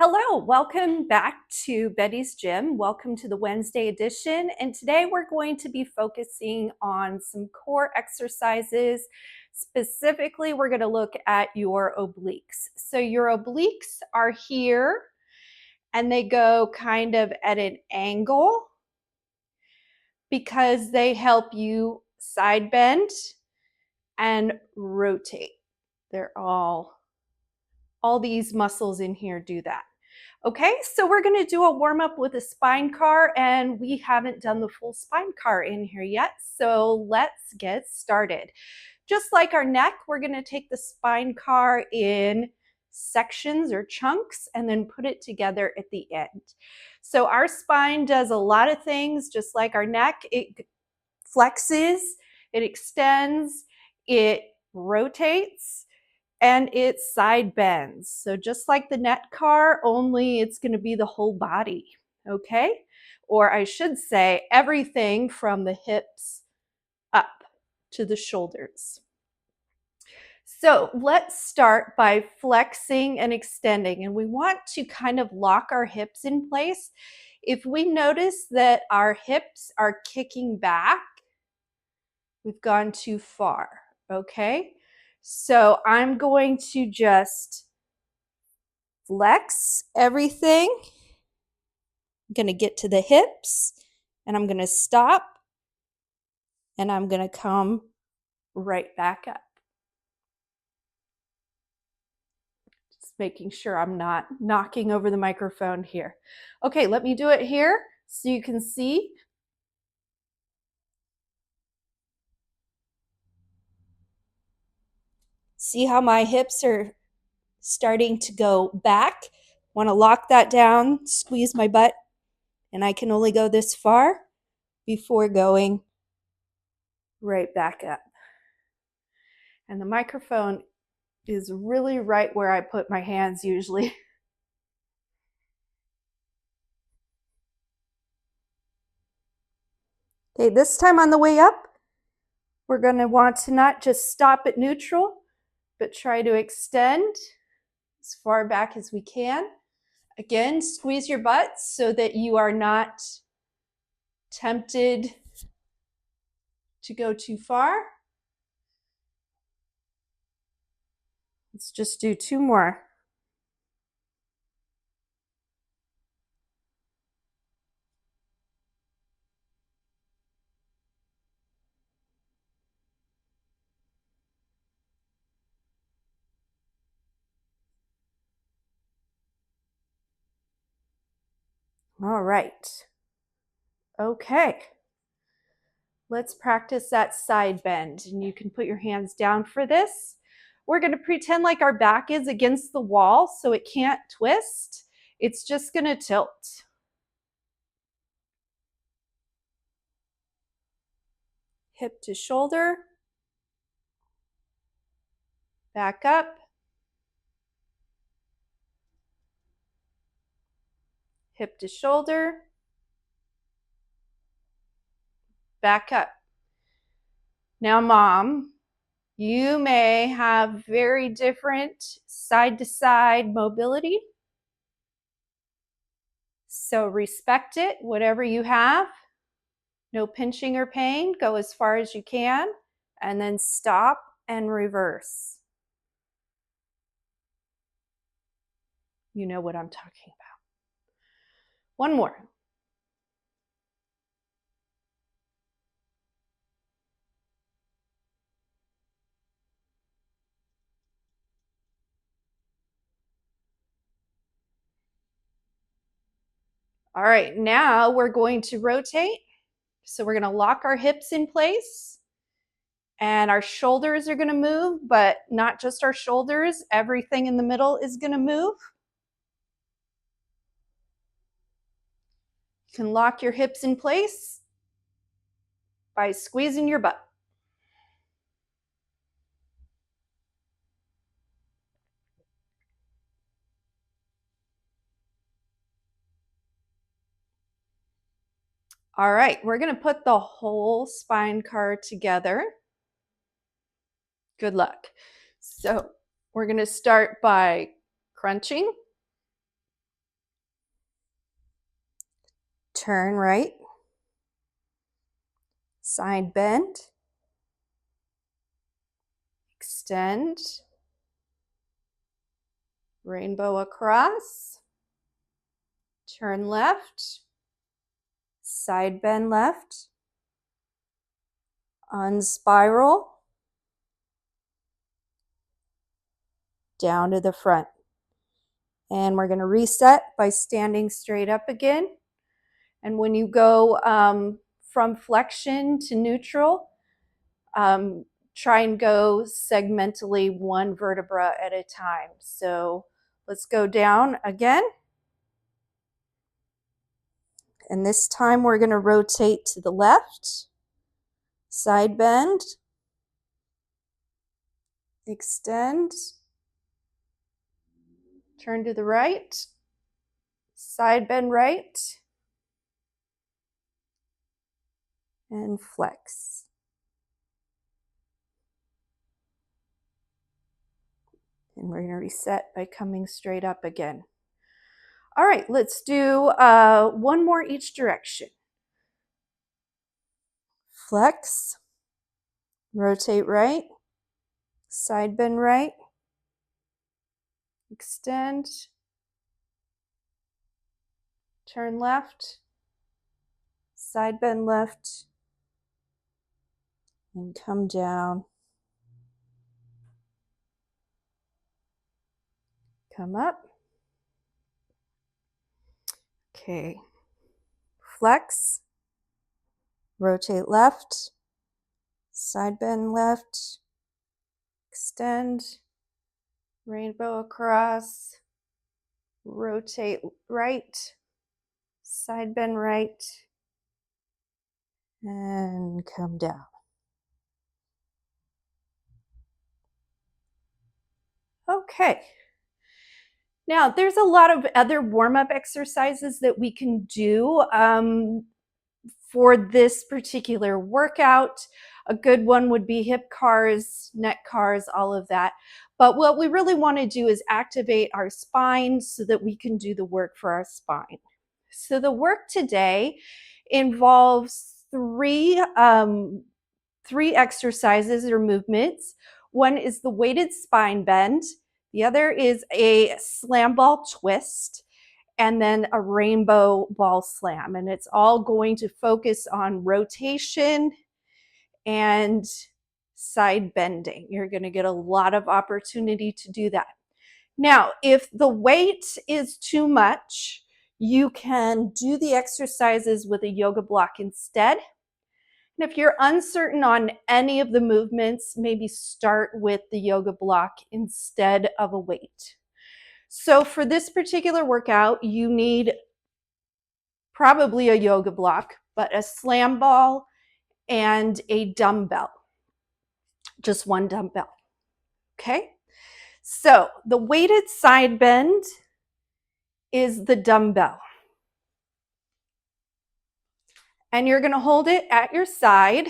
Hello, welcome back to Betty's Gym. Welcome to the Wednesday edition. And today we're going to be focusing on some core exercises. Specifically, we're going to look at your obliques. So your obliques are here and they go kind of at an angle because they help you side bend and rotate. They're all these muscles in here do that. Okay, so we're going to do a warm up with a spine car, and we haven't done the full spine car in here yet, so let's get started. Just like our neck, we're going to take the spine car in sections or chunks and then put it together at the end. So our spine does a lot of things just like our neck. It flexes, it extends, it rotates, and it side bends. So just like the net car, only it's going to be the whole body, okay? Or I should say everything from the hips up to the shoulders. So let's start by flexing and extending, and we want to kind of lock our hips in place. If we notice that our hips are kicking back, we've gone too far, okay? So I'm going to just flex everything. I'm going to get to the hips and I'm going to stop and I'm going to come right back up. Just making sure I'm not knocking over the microphone here. Okay, let me do it here so you can see. See how my hips are starting to go back? Want to lock that down, squeeze my butt, and I can only go this far before going right back up. And the microphone is really right where I put my hands usually. Okay, this time on the way up, we're going to want to not just stop at neutral, but try to extend as far back as we can. Again, squeeze your butt so that you are not tempted to go too far. Let's just do two more. All right. Okay. Let's practice that side bend, and you can put your hands down for this. We're going to pretend like our back is against the wall so it can't twist. It's just going to tilt. Hip to shoulder. Back up. Hip to shoulder. Back up. Now, Mom, you may have very different side-to-side mobility. So respect it, whatever you have. No pinching or pain. Go as far as you can. And then stop and reverse. You know what I'm talking about. One more. All right, now we're going to rotate. So we're going to lock our hips in place. And our shoulders are going to move, but not just our shoulders. Everything in the middle is going to move. You can lock your hips in place by squeezing your butt. All right, we're going to put the whole spine car together. Good luck. So we're going to start by crunching. turn right, side bend, extend, rainbow across, turn left, side bend left, unspiral, down to the front. And we're going to reset by standing straight up again. And when you go from flexion to neutral, try and go segmentally one vertebra at a time. So let's go down again. And this time we're going to rotate to the left, side bend, extend, turn to the right, side bend right, and flex. And we're going to reset by coming straight up again. All right, let's do one more each direction. Flex, rotate right, side bend right, extend, turn left, side bend left, and come down. Come up. Okay. Flex, rotate left, side bend left, extend, rainbow across, rotate right, side bend right, and come down. Okay. Now, there's a lot of other warm-up exercises that we can do for this particular workout. A good one would be hip cars, neck cars, all of that. But what we really want to do is activate our spine so that we can do the work for our spine. So the work today involves three exercises or movements. One is the weighted spine bend. The other is a slam ball twist, and then a rainbow ball slam. And it's all going to focus on rotation and side bending. You're going to get a lot of opportunity to do that. Now, if the weight is too much, you can do the exercises with a yoga block instead. And if you're uncertain on any of the movements, maybe start with the yoga block instead of a weight. So for this particular workout, you need probably a yoga block, but a slam ball and a dumbbell, just one dumbbell. Okay, so the weighted side bend is the dumbbell. And you're going to hold it at your side.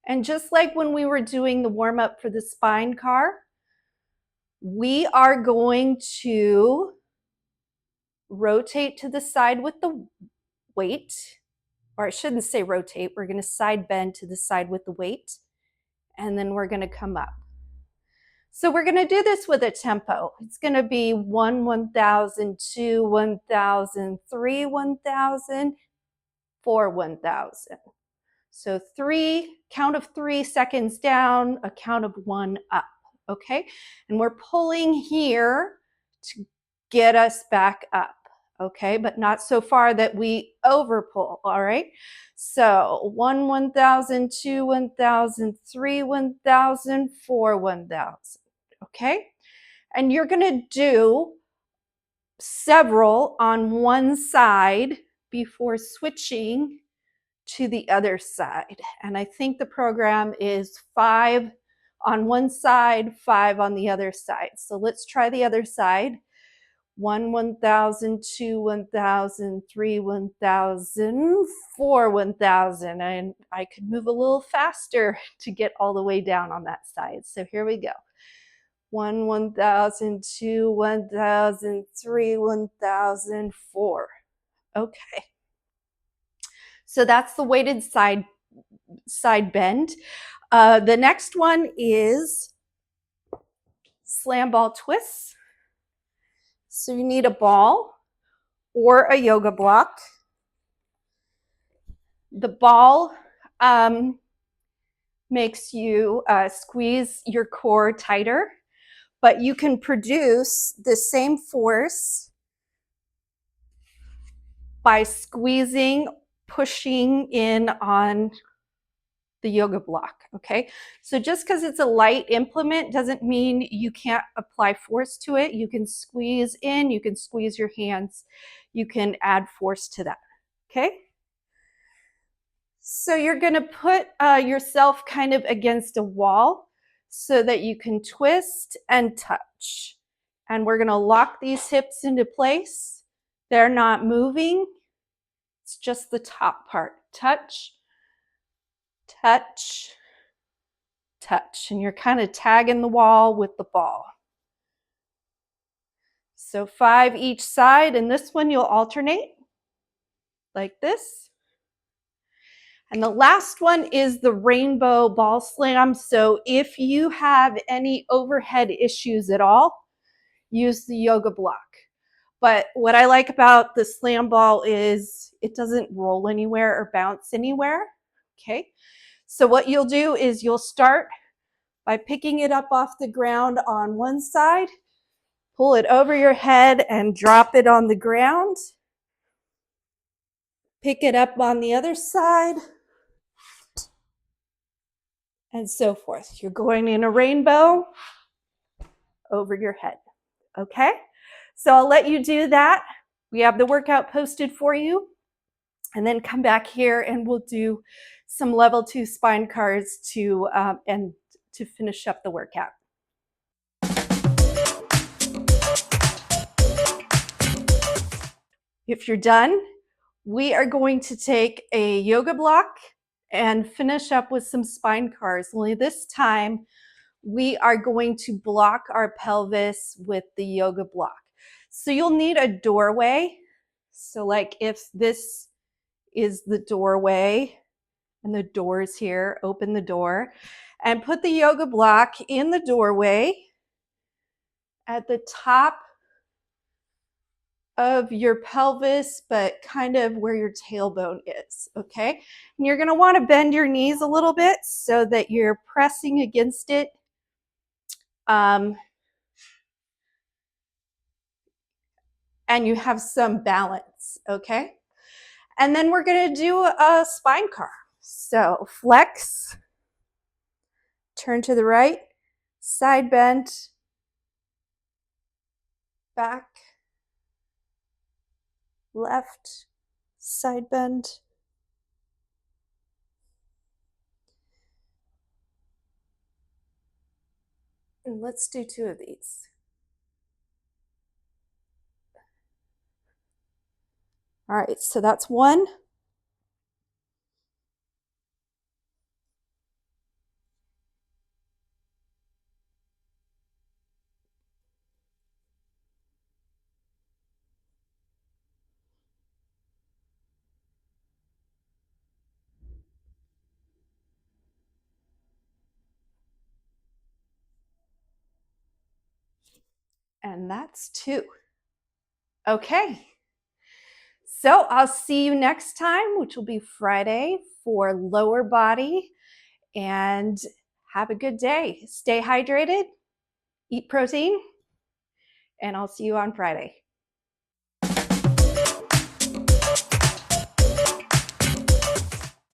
And just like when we were doing the warm up for the spine car, we are going to rotate to the side with the weight, or I shouldn't say rotate, we're going to side bend to the side with the weight, and then we're going to come up. So we're going to do this with a tempo. It's going to be 1, 1,000, 2, 1,000, 3, 1,000, 4, 1,000. So count of 3 seconds down, a count of 1 up, okay? And we're pulling here to get us back up, okay? But not so far that we overpull, all right? So 1, 1,000, 2, 1,000, 3, 1,000, 4, 1,000, okay? And you're gonna do several on one side before switching to the other side. And I think the program is 5 on one side, 5 on the other side. So let's try the other side. 1, 1,000, 2, 1,000, 3, 1,000, 4, 1,000. And I could move a little faster to get all the way down on that side. So here we go. 1, 1,000, 2, 1,000, 3, 1,000, 4. Okay. So that's the weighted side bend. The next one is slam ball twists. So you need a ball or a yoga block. The ball makes you squeeze your core tighter, but you can produce the same force by squeezing, pushing in on the yoga block, okay? So just because it's a light implement doesn't mean you can't apply force to it. You can squeeze in, you can squeeze your hands, you can add force to that, okay? So you're gonna put yourself kind of against a wall so that you can twist and touch. And we're gonna lock these hips into place. They're not moving, it's just the top part. Touch, touch, touch. And you're kind of tagging the wall with the ball. So 5 each side, and this one you'll alternate like this. And the last one is the rainbow ball slam. So if you have any overhead issues at all, use the yoga block. But what I like about the slam ball is it doesn't roll anywhere or bounce anywhere, okay? So what you'll do is you'll start by picking it up off the ground on one side, pull it over your head and drop it on the ground. Pick it up on the other side, and so forth. You're going in a rainbow over your head, okay? So I'll let you do that. We have the workout posted for you, and then come back here and we'll do some level 2 spine cars to finish up the workout. If you're done, we are going to take a yoga block and finish up with some spine cars. Only this time, we are going to block our pelvis with the yoga block. So you'll need a doorway. So like if this is the doorway and the door is here, open the door and put the yoga block in the doorway at the top of your pelvis, but kind of where your tailbone is, okay? And you're gonna wanna bend your knees a little bit so that you're pressing against it. And you have some balance, okay? And then we're gonna do a spine car. So flex, turn to the right, side bend, back, left, side bend. And let's do 2 of these. All right, so that's 1. And that's 2. Okay. So I'll see you next time, which will be Friday for lower body, and have a good day. Stay hydrated, eat protein, and I'll see you on Friday.